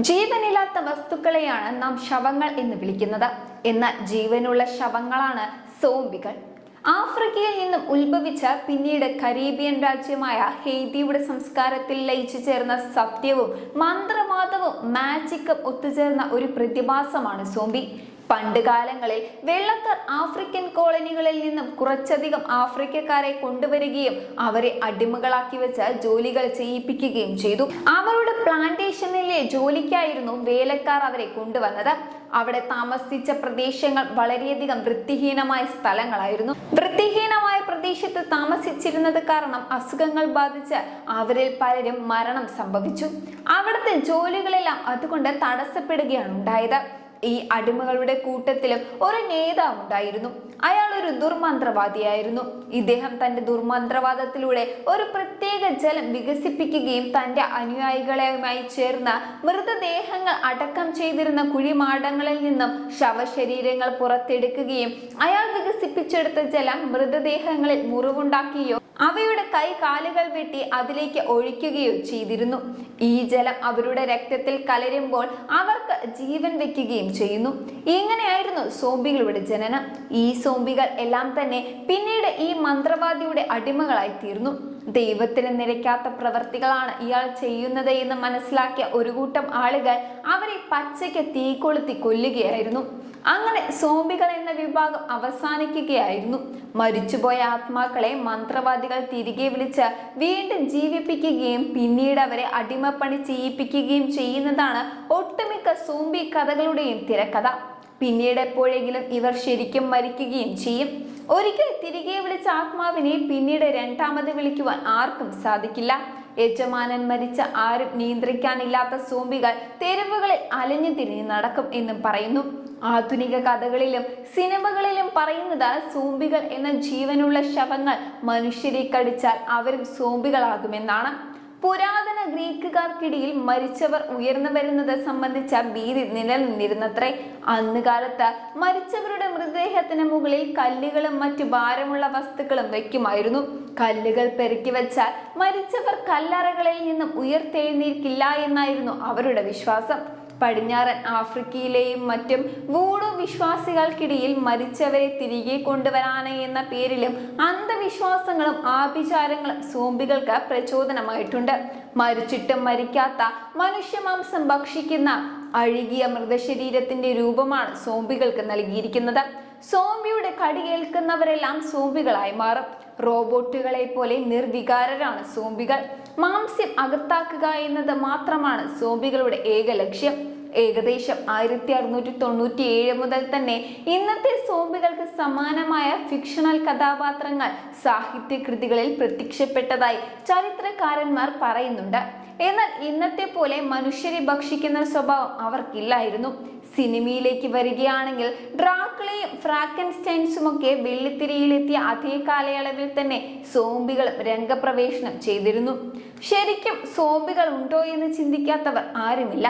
ജീവനില്ലാത്ത വസ്തുക്കളെയാണ് നാം ശവങ്ങൾ എന്ന് വിളിക്കുന്നത്. എന്നാൽ ജീവനുള്ള ശവങ്ങളാണ് സോംബികൾ. ആഫ്രിക്കയിൽ നിന്നും ഉത്ഭവിച്ച പിന്നീട് കരീബിയൻ രാജ്യമായ ഹെയ്തിയുടെ സംസ്കാരത്തിൽ ലയിച്ചു ചേർന്ന സത്യവും മന്ത്രവാദവും മാജിക്കും ഒത്തുചേർന്ന ഒരു പ്രതിഭാസമാണ് സോംബി. പണ്ട് കാലങ്ങളിൽ വെള്ളക്കാർ ആഫ്രിക്കൻ കോളനികളിൽ നിന്നും കുറച്ചധികം ആഫ്രിക്കക്കാരെ കൊണ്ടുവരികയും അവരെ അടിമകളാക്കി വെച്ച് ജോലികൾ ചെയ്യിപ്പിക്കുകയും ചെയ്തു. അവരുടെ പ്ലാന്റേഷനിലെ ജോലിക്കായിരുന്നു വേലക്കാർ അവരെ കൊണ്ടുവന്നത്. അവിടെ താമസിച്ച പ്രദേശങ്ങൾ വളരെയധികം വൃത്തിഹീനമായ സ്ഥലങ്ങളായിരുന്നു. വൃത്തിഹീനമായ പ്രദേശത്ത് താമസിച്ചിരുന്നത് കാരണം അസുഖങ്ങൾ ബാധിച്ച് അവരിൽ പലരും മരണം സംഭവിച്ചു. അവിടുത്തെ ജോലികളെല്ലാം അതുകൊണ്ട് തടസ്സപ്പെടുകയാണ് ഉണ്ടായത്. ഈ അടിമകളുടെ കൂട്ടത്തിലും ഒരു നേതാവ് ഉണ്ടായിരുന്നു. അയാൾ ഒരു ദുർമന്ത്രവാദിയായിരുന്നു. ഇദ്ദേഹം തന്റെ ദുർമന്ത്രവാദത്തിലൂടെ ഒരു പ്രത്യേക ജലം വികസിപ്പിക്കുകയും തന്റെ അനുയായികളുമായി ചേർന്ന് മൃതദേഹങ്ങൾ അടക്കം ചെയ്തിരുന്ന കുഴിമാടങ്ങളിൽ നിന്നും ശവശരീരങ്ങൾ പുറത്തെടുക്കുകയും അയാൾ വികസിപ്പിച്ചെടുത്ത ജലം മൃതദേഹങ്ങളിൽ മുറിവുണ്ടാക്കുകയോ അവയുടെ കൈ കാലുകൾ വെട്ടി അതിലേക്ക് ഒഴിക്കുകയോ ചെയ്തിരുന്നു. ഈ ജലം അവരുടെ രക്തത്തിൽ കലരുമ്പോൾ അവർക്ക് ജീവൻ വെക്കുകയും ചെയ്യുന്നു. ഇങ്ങനെയായിരുന്നു സോംബികളുടെ ജനനം. ഈ സോംബികൾ എല്ലാം തന്നെ പിന്നീട് ഈ മന്ത്രവാദിയുടെ അടിമകളായി തീർന്നു. ദൈവത്തിന് നിരക്കാത്ത പ്രവർത്തികളാണ് ഇയാൾ ചെയ്യുന്നത് എന്ന് മനസ്സിലാക്കിയ ഒരു കൂട്ടം ആളുകൾ അവരെ പച്ചയ്ക്ക് തീ കൊളുത്തി കൊല്ലുകയായിരുന്നു. അങ്ങനെ സോംബികൾ എന്ന വിഭാഗം അവസാനിക്കുകയായിരുന്നു. മരിച്ചുപോയ ആത്മാക്കളെ മന്ത്രവാദികൾ തിരികെ വിളിച്ച് വീണ്ടും ജീവിപ്പിക്കുകയും പിന്നീട് അവരെ അടിമപ്പണി ചെയ്യിപ്പിക്കുകയും ചെയ്യുന്നതാണ് ഒട്ടുമിക്ക സോംബി കഥകളുടെയും തിരക്കഥ. പിന്നീട് എപ്പോഴെങ്കിലും ഇവർ ശരിക്കും മരിക്കുകയും ചെയ്യും. ഒരിക്കൽ തിരികെ വിളിച്ച ആത്മാവിനെ പിന്നീട് രണ്ടാമത് വിളിക്കുവാൻ ആർക്കും സാധിക്കില്ല. യജമാനൻ മരിച്ച ആരും നിയന്ത്രിക്കാനില്ലാത്ത സോംബികൾ തെരുവുകളിൽ അലഞ്ഞു തിരിഞ്ഞ് നടക്കും എന്നും പറയുന്നു. ആധുനിക കഥകളിലും സിനിമകളിലും പറയുന്നത് സോംബികൾ എന്ന ജീവനുള്ള ശവങ്ങൾ മനുഷ്യരെ കടിച്ചാൽ അവരും സോംബികളാകുമെന്നാണ്. പുരാതന ഗ്രീക്കുകാർക്കിടയിൽ മരിച്ചവർ ഉയർന്നു വരുന്നത് സംബന്ധിച്ച ഭീതി നിലനിന്നിരുന്നത്രേ. അന്ന് കാലത്ത് മരിച്ചവരുടെ മൃതദേഹത്തിന് മുകളിൽ കല്ലുകളും മറ്റു ഭാരമുള്ള വസ്തുക്കളും വയ്ക്കുമായിരുന്നു. കല്ലുകൾ പെറുക്കി വെച്ചാൽ മരിച്ചവർ കല്ലറകളിൽ നിന്നും ഉയർത്തെഴുന്നേൽക്കില്ല എന്നായിരുന്നു അവരുടെ വിശ്വാസം. പടിഞ്ഞാറൻ ആഫ്രിക്കയിലെയും മറ്റും വൂഡു വിശ്വാസികൾക്കിടയിൽ മരിച്ചവരെ തിരികെ കൊണ്ടുവരാന് എന്ന പേരിലും അന്ധവിശ്വാസങ്ങളും ആഭിചാരങ്ങളും സോംബികൾക്ക് പ്രചോദനമായിട്ടുണ്ട്. മരിച്ചിട്ടും മരിക്കാത്ത മനുഷ്യമാംസം ഭക്ഷിക്കുന്ന അഴുകിയ മൃതശരീരത്തിന്റെ രൂപമാണ് സോംബികൾക്ക് നൽകിയിരിക്കുന്നത്. സോംബിയുടെ കടിയേൽക്കുന്നവരെല്ലാം സോംബികളായി മാറും. റോബോട്ടുകളെ പോലെ നിർവികാരരാണ് സോംബികൾ. മാംസ്യം അകത്താക്കുക എന്നത് മാത്രമാണ് സോംബികളുടെ ഏക ലക്ഷ്യം. ഏകദേശം 1697 മുതൽ തന്നെ ഇന്നത്തെ സോംബികൾക്ക് സമാനമായ ഫിക്ഷണൽ കഥാപാത്രങ്ങൾ സാഹിത്യകൃതികളിൽ പ്രത്യക്ഷപ്പെട്ടതായി ചരിത്രകാരന്മാർ പറയുന്നുണ്ട്. എന്നാൽ ഇന്നത്തെ പോലെ മനുഷ്യരെ ഭക്ഷിക്കുന്ന സ്വഭാവം അവർക്കില്ലായിരുന്നു. സിനിമയിലേക്ക് വരികയാണെങ്കിൽ ഡ്രാക്കുളയും ഫ്രാങ്കൻസ്റ്റൈൻസുമൊക്കെ വെള്ളിത്തിരയിലെത്തിയ അതേ കാലയളവിൽ തന്നെ സോംബികൾ രംഗപ്രവേശനം ചെയ്തിരുന്നു. ശരിക്കും സോംബികൾ ഉണ്ടോ എന്ന് ചിന്തിക്കാത്തവർ ആരുമില്ല.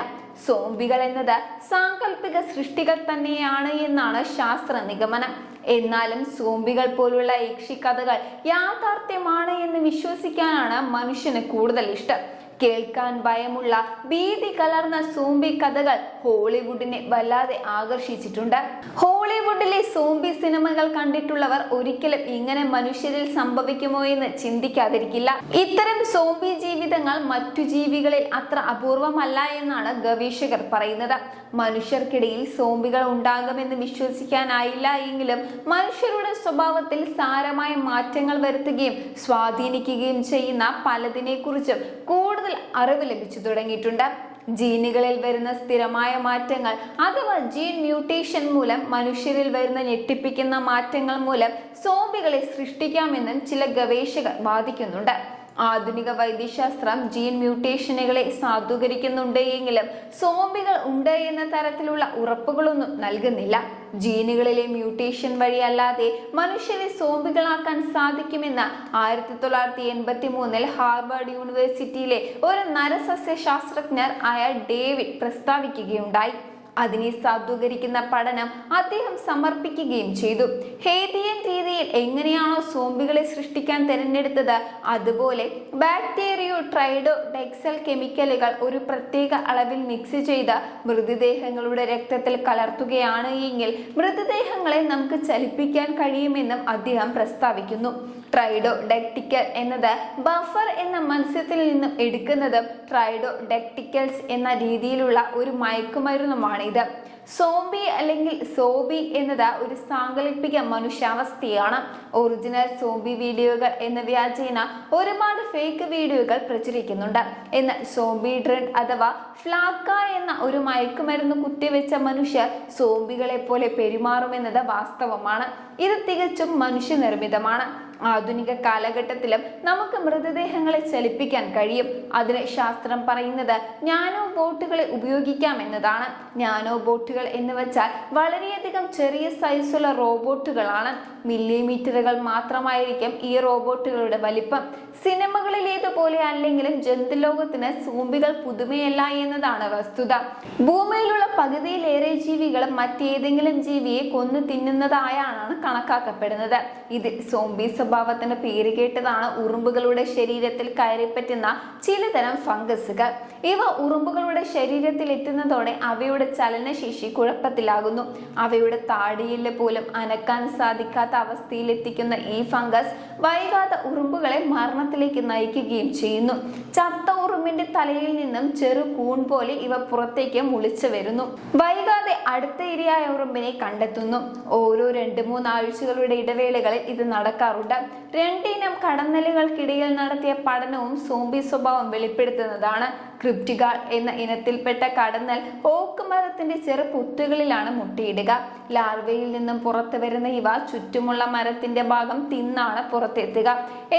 സോംബികൾ എന്നത് സാങ്കല്പിക സൃഷ്ടികൾ തന്നെയാണ് എന്നാണ് ശാസ്ത്ര നിഗമനം. എന്നാലും സോംബികൾ പോലുള്ള യക്ഷിക്കഥകൾ യാഥാർത്ഥ്യമാണ് എന്ന് വിശ്വസിക്കാനാണ് മനുഷ്യന് കൂടുതൽ ഇഷ്ടം. കേൾക്കാൻ ഭയമുള്ള ഭീതി കലർന്ന സോംബി കഥകൾ ഹോളിവുഡിനെ വല്ലാതെ ആകർഷിച്ചിട്ടുണ്ട്. ഹോളിവുഡിലെ സോംബി സിനിമകൾ കണ്ടിട്ടുള്ളവർ ഒരിക്കലും ഇങ്ങനെ മനുഷ്യരിൽ സംഭവിക്കുമോ എന്ന് ചിന്തിക്കാതിരിക്കില്ല. ഇത്തരം സോംബി ജീവിതങ്ങൾ മറ്റു ജീവികളിൽ അത്ര അപൂർവമല്ല എന്നാണ് ഗവേഷകർ പറയുന്നത്. മനുഷ്യർക്കിടയിൽ സോംബികൾ ഉണ്ടാകുമെന്ന് വിശ്വസിക്കാനായില്ല എങ്കിലും മനുഷ്യരുടെ സ്വഭാവത്തിൽ സാരമായ മാറ്റങ്ങൾ വരുത്തുകയും സ്വാധീനിക്കുകയും ചെയ്യുന്ന പലതിനെ കുറിച്ചും കൂടുതൽ അറിവ് ലഭിച്ചു തുടങ്ങിയിട്ടുണ്ട്. ജീനുകളിൽ വരുന്ന സ്ഥിരമായ മാറ്റങ്ങൾ അഥവാ ജീൻ മ്യൂട്ടേഷൻ മൂലം മനുഷ്യരിൽ വരുന്ന ഞെട്ടിപ്പിക്കുന്ന മാറ്റങ്ങൾ മൂലം സോംബികളെ സൃഷ്ടിക്കാമെന്നും ചില ഗവേഷകർ വാദിക്കുന്നുണ്ട്. ആധുനിക വൈദ്യശാസ്ത്രം ജീൻ മ്യൂട്ടേഷനുകളെ സാധൂകരിക്കുന്നുണ്ട് എങ്കിലും സോംബികൾ ഉണ്ട് എന്ന തരത്തിലുള്ള ഉറപ്പുകളൊന്നും നൽകുന്നില്ല. ജീനുകളിലെ മ്യൂട്ടേഷൻ വഴിയല്ലാതെ മനുഷ്യരെ സോംബികളാക്കാൻ സാധിക്കുമെന്ന് 1983 ഹാർവാർഡ് യൂണിവേഴ്സിറ്റിയിലെ ഒരു നരസസ്യ ശാസ്ത്രജ്ഞർ ആയ ഡേവിഡ് പ്രസ്താവിക്കുകയുണ്ടായി. അതിനെ സാധൂകരിക്കുന്ന പഠനം അദ്ദേഹം സമർപ്പിക്കുകയും ചെയ്തു. ഹേദിയൻ രീതിയിൽ എങ്ങനെയാണോ സോംബികളെ സൃഷ്ടിക്കാൻ തിരഞ്ഞെടുത്തത്, അതുപോലെ ബാക്ടീരിയോ ട്രൈഡോഡെക്സൽ കെമിക്കലുകൾ ഒരു പ്രത്യേക അളവിൽ മിക്സ് ചെയ്ത് മൃതദേഹങ്ങളുടെ രക്തത്തിൽ കലർത്തുകയാണ് എങ്കിൽ മൃതദേഹങ്ങളെ നമുക്ക് ചലിപ്പിക്കാൻ കഴിയുമെന്നും അദ്ദേഹം പ്രസ്താവിക്കുന്നു. ട്രൈഡോഡക്റ്റിക്കൽ എന്നത് ബഫർ എന്ന മത്സ്യത്തിൽ നിന്നും എടുക്കുന്നതും ട്രൈഡോഡക്റ്റിക്കൽസ് എന്ന രീതിയിലുള്ള ഒരു മയക്കുമരുന്നുമാണിത്. സോംബി അല്ലെങ്കിൽ സോബി എന്നത് ഒരു സാങ്കല്പിക മനുഷ്യാവസ്ഥയാണ്. ഒറിജിനൽ സോംബി വീഡിയോകൾ എന്ന വ്യാജേന ഒരുപാട് ഫേക്ക് വീഡിയോകൾ പ്രചരിക്കുന്നുണ്ട്. എന്നാൽ സോംബി ഡ്രഗ് അഥവാ ഫ്ലാക്ക എന്ന ഒരു മയക്കുമരുന്ന് കുത്തിവെച്ച മനുഷ്യർ സോംബികളെ പോലെ പെരുമാറുമെന്നത് വാസ്തവമാണ്. ഇത് തികച്ചും മനുഷ്യനിർമ്മിതമാണ്. ആധുനിക കാലഘട്ടത്തിലും നമുക്ക് മൃതദേഹങ്ങളെ ചലിപ്പിക്കാൻ കഴിയും. അതിന് ശാസ്ത്രം പറയുന്നത് നാനോ ബോട്ടുകളെ ഉപയോഗിക്കാം എന്നതാണ്. നാനോ ബോട്ടുകൾ എന്ന് വെച്ചാൽ വളരെയധികം ചെറിയ സൈസുള്ള റോബോട്ടുകളാണ്. മില്ലിമീറ്ററുകൾ മാത്രമായിരിക്കും ഈ റോബോട്ടുകളുടെ വലിപ്പം. സിനിമകളിലേതുപോലെ അല്ലെങ്കിലും ജന്തുലോകത്തിന് സോംബികൾ പുതുമയല്ല എന്നതാണ് വസ്തുത. ഭൂമിയിലുള്ള പകുതിയിലേറെ ജീവികളും മറ്റേതെങ്കിലും ജീവിയെ കൊന്നു തിന്നുന്നതായാണ് കണക്കാക്കപ്പെടുന്നത്. ഇതിൽ സോംബി സ്വഭാവത്തിന് പേര് കേട്ടതാണ് ഉറുമ്പുകളുടെ ശരീരത്തിൽ കയറിപ്പറ്റുന്ന ചിലതരം ഫംഗസുകൾ. ഇവ ഉറുമ്പുകളുടെ ശരീരത്തിൽ എത്തുന്നതോടെ അവയുടെ ചലനശേഷി കുഴപ്പത്തിലാകുന്നു. അവയുടെ താടിയെല്ല് പോലും അനക്കാൻ സാധിക്കാത്ത അവസ്ഥയിലെത്തിക്കുന്ന ഈ ഫംഗസ് വൈകാതെ ഉറുമ്പുകളെ മരണത്തിലേക്ക് നയിക്കുകയും ചെയ്യുന്നു. ചത്ത ഉറുമ്പിന്റെ തലയിൽ നിന്നും ചെറു കൂൺ പോലെ ഇവ പുറത്തേക്ക് മുളിച്ചു വരുന്നു. വൈകാതെ അടുത്ത ഇരയായ ഉറുമ്പിനെ കണ്ടെത്തുന്നു. ഓരോ 2-3 ആഴ്ചകളുടെ ഇടവേളകളിൽ ഇത് നടക്കാറുണ്ട്. 2 ഇനം കടന്നലുകൾക്കിടയിൽ നടത്തിയ പഠനവും സോംബി സ്വഭാവം വെളിപ്പെടുത്തുന്നതാണ്. ക്രിപ്റ്റിഗാൾ എന്ന ഇനത്തിൽപ്പെട്ട കടന്നൽ ഓക്ക് മരത്തിന്റെ ചെറു പുത്തുകളിലാണ് മുട്ടയിടുക. ലാർവയിൽ നിന്നും പുറത്തു വരുന്ന ഇവ ചുറ്റുമുള്ള മരത്തിന്റെ ഭാഗം തിന്നാണ് പുറത്തെത്തുക.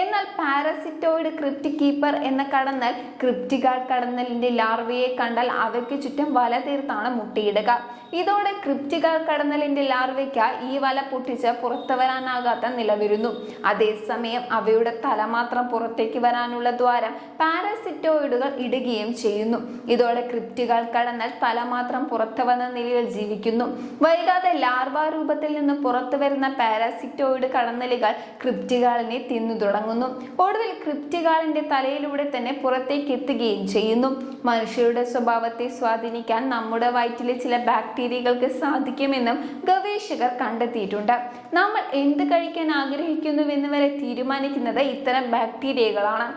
എന്നാൽ പാരസിറ്റോയിഡ് ക്രിപ്റ്റിക് കീപ്പർ എന്ന കടന്നൽ ക്രിപ്റ്റിഗാൾ കടന്നലിന്റെ ലാർവയെ കണ്ടാൽ അവയ്ക്ക് ചുറ്റും വല തീർത്താണ് മുട്ടയിടുക. ഇതോടെ ക്രിപ്റ്റിഗാൾ കടന്നലിന്റെ ലാർവയ്ക്ക് ഈ വല പൊട്ടിച്ച് പുറത്തു വരാനാകാത്ത നില വരുന്നു. അതേസമയം അവയുടെ തല മാത്രം പുറത്തേക്ക് വരാനുള്ള ദ്വാരം പാരസിറ്റോയിഡുകൾ ഇടുകയും ചെയ്യുന്നു. ഇതോടെ ക്രിപ്റ്റിഗാൾ കടന്നൽ തല മാത്രം പുറത്തു വന്ന നിലയിൽ ജീവിക്കുന്നു. വൈകാതെ ലാർവ രൂപത്തിൽ നിന്ന് പുറത്തു വരുന്ന പാരസിറ്റോയിഡ് കടന്നലുകൾ ക്രിപ്റ്റിഗാളിനെ തിന്നു തുടങ്ങുന്നു. ഒടുവിൽ ക്രിപ്റ്റിഗാളിന്റെ തലയിലൂടെ തന്നെ പുറത്തേക്ക് എത്തുകയും ചെയ്യുന്നു. മനുഷ്യരുടെ സ്വഭാവത്തെ സ്വാധീനിക്കാൻ നമ്മുടെ വയറ്റിലെ ചില ബാക്ടീരിയകൾക്ക് സാധിക്കുമെന്നും ഗവേഷകർ കണ്ടെത്തിയിട്ടുണ്ട്. നമ്മൾ എന്ത് കഴിക്കാൻ ആഗ്രഹിക്കുന്നുവെന്ന് വരെ തീരുമാനിക്കുന്നത് ഇത്തരം ബാക്ടീരിയകളാണ്.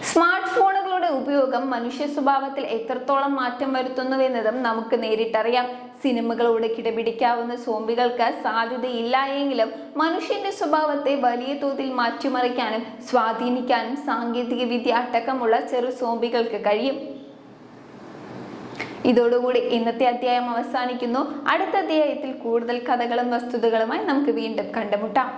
സ്മാർട്ട് ഫോണുകളുടെ ഉപയോഗം മനുഷ്യ സ്വഭാവത്തിൽ എത്രത്തോളം മാറ്റം വരുത്തുന്നുവെന്നതും നമുക്ക് നേരിട്ടറിയാം. സിനിമകളോട് കിടപിടിക്കാവുന്ന സോംബികൾക്ക് സാധ്യതയില്ല എങ്കിലും മനുഷ്യന്റെ സ്വഭാവത്തെ വലിയ തോതിൽ മാറ്റിമറിക്കാനും സ്വാധീനിക്കാനും സാങ്കേതിക വിദ്യ അടക്കമുള്ള ചെറു സോംബികൾക്ക് കഴിയും. ഇതോടുകൂടി ഇന്നത്തെ അധ്യായം അവസാനിക്കുന്നു. അടുത്ത അധ്യായത്തിൽ കൂടുതൽ കഥകളും വസ്തുതകളുമായി നമുക്ക് വീണ്ടും കണ്ടുമുട്ടാം.